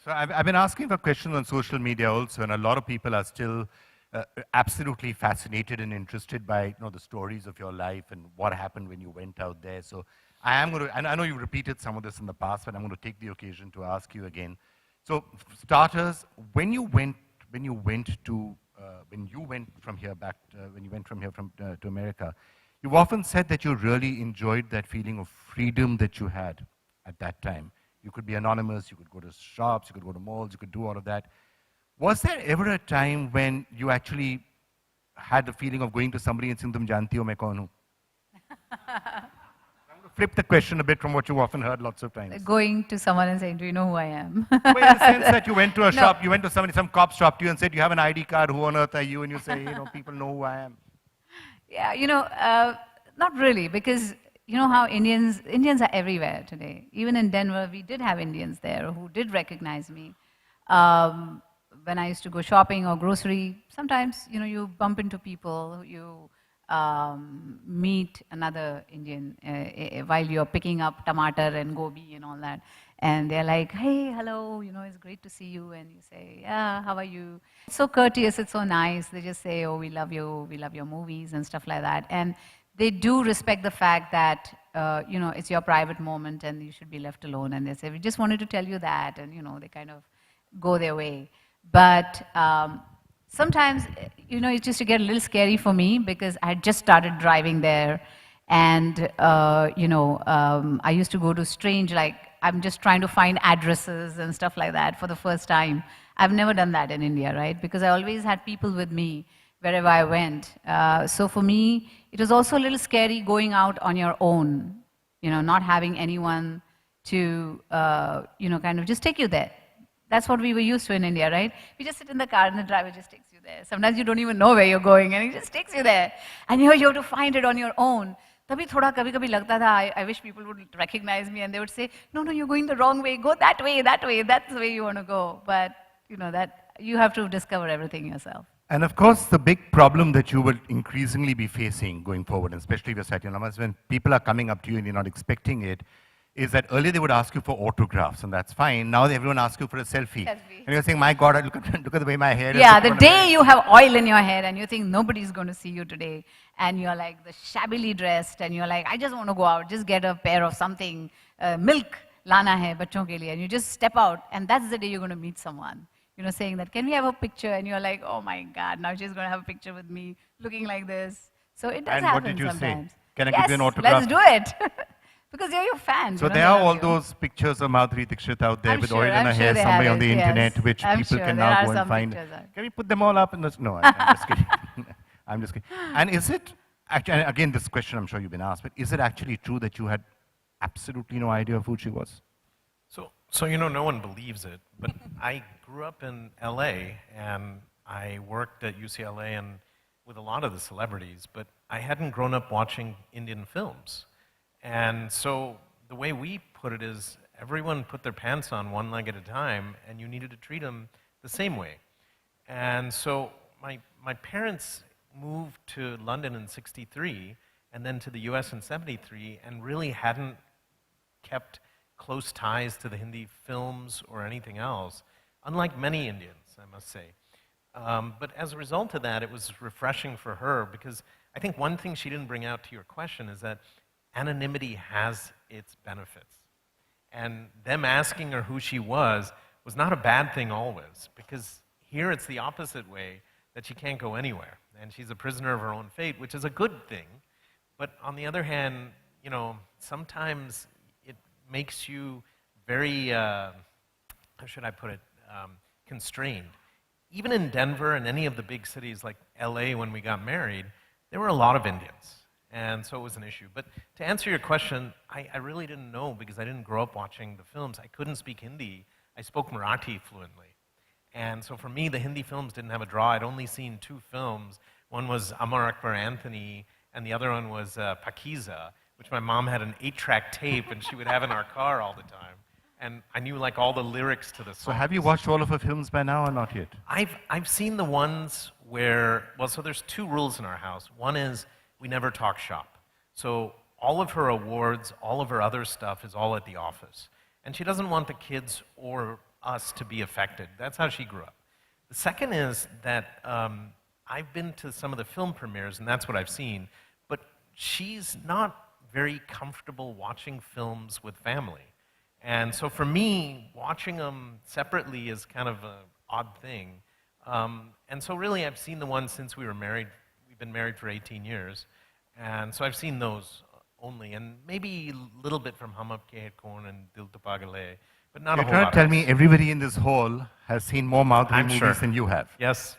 So I've been asking for questions on social media also, and a lot of people are still absolutely fascinated and interested by the stories of your life and what happened when you went out there. So I am going to, and I know you've repeated some of this in the past, but I'm going to take the occasion to ask you again. So for starters, when you went from here back, when you went from here to America, you've often said that you really enjoyed that feeling of freedom that you had at that time. You could be anonymous, you could go to shops, you could go to malls, you could do all of that. Was there ever a time when you actually had the feeling of going to somebody and saying, "Tum janti ho main kaun hu"? I'm going to flip the question a bit from what you've often heard lots of times. Going to someone and saying, "Do you know who I am?" Well, in the sense that you went to a shop, you went to somebody, some cop stopped you and said, "You have an ID card, who on earth are you?" And you say, "People know who I am." Yeah, not really, because you know how Indians are everywhere today. Even in Denver, we did have Indians there who did recognize me. When I used to go shopping or grocery, sometimes, you bump into people, you meet another Indian while you're picking up tomato and gobi and all that. And they're like, "Hey, hello, it's great to see you." And you say, "Yeah, how are you?" It's so courteous, it's so nice. They just say, "Oh, we love you, we love your movies," and stuff like that. And they do respect the fact that, it's your private moment and you should be left alone. And they say, "We just wanted to tell you that." And, they kind of go their way. But sometimes, it used to get a little scary for me because I had just started driving there. And, I used to go to strange, like, I'm just trying to find addresses and stuff like that for the first time. I've never done that in India, right? Because I always had people with me wherever I went. So for me, it was also a little scary going out on your own, not having anyone to, kind of just take you there. That's what we were used to in India, right? We just sit in the car and the driver just takes you there. Sometimes you don't even know where you're going and he just takes you there. And you have to find it on your own. तभी थोड़ा कभी-कभी लगता था, I wish people would recognize me and they would say, "No, you're going the wrong way. Go that way, that's the way you want to go." But, that you have to discover everything yourself. And of course, the big problem that you will increasingly be facing going forward, and especially if you're sat in Lamas, when people are coming up to you and you're not expecting it, is that earlier they would ask you for autographs, and that's fine. Now everyone asks you for a selfie. And you're saying, "My God, look at the way my hair is." Yeah, the day you have oil in your hair and you think nobody's going to see you today, and you're like the shabbily dressed, and you're like, "I just want to go out, just get a pair of something, milk, lana hai bachon ke liye," and you just step out, and that's the day you're going to meet someone. Saying that, "Can we have a picture?" And you're like, "Oh my God, now she's going to have a picture with me, looking like this." So it does happen sometimes. And what did you say? "Can I give you an autograph?" Let's do it. Because they're your fans. So there are all those pictures of Madhuri Dixit out there with oil in her hair somewhere on the internet, which people can now go and find. Can we put them all up? No, I'm just kidding. I'm just kidding. And is it, actually, again, this question I'm sure you've been asked, but is it actually true that you had absolutely no idea of who she was? So no one believes it, but I grew up in LA and I worked at UCLA and with a lot of the celebrities, but I hadn't grown up watching Indian films. And so the way we put it is everyone put their pants on one leg at a time and you needed to treat them the same way. And so my parents moved to London in '63 and then to the US in '73 and really hadn't kept close ties to the Hindi films or anything else, unlike many Indians, I must say. But as a result of that, it was refreshing for her because I think one thing she didn't bring out to your question is that anonymity has its benefits. And them asking her who she was not a bad thing always, because here it's the opposite way, that she can't go anywhere. And she's a prisoner of her own fate, which is a good thing. But on the other hand, sometimes it makes you very, how should I put it, constrained. Even in Denver and any of the big cities like LA when we got married, there were a lot of Indians. And so it was an issue. But to answer your question, I really didn't know because I didn't grow up watching the films. I couldn't speak Hindi. I spoke Marathi fluently. And so for me, the Hindi films didn't have a draw. I'd only seen 2 films. One was Amar Akbar Anthony, and the other one was Pakiza, which my mom had an 8-track tape, and she would have in our car all the time. And I knew like all the lyrics to the songs. So have you watched all of her films by now or not yet? I've seen the ones where, so there's 2 rules in our house. One is, we never talk shop. So all of her awards, all of her other stuff is all at the office. And she doesn't want the kids or us to be affected. That's how she grew up. The second is that I've been to some of the film premieres, and that's what I've seen, but she's not very comfortable watching films with family. And so for me, watching them separately is kind of an odd thing. And so really, I've seen the ones since we were married. We've been married for 18 years. And so I've seen those only, and maybe a little bit from Hum Apke Hai Kaun and Dil To Pagal Hai, but not a You're whole trying lot to tell else. me everybody in this hall has seen more Madhuri I'm movies sure. than you have. Yes.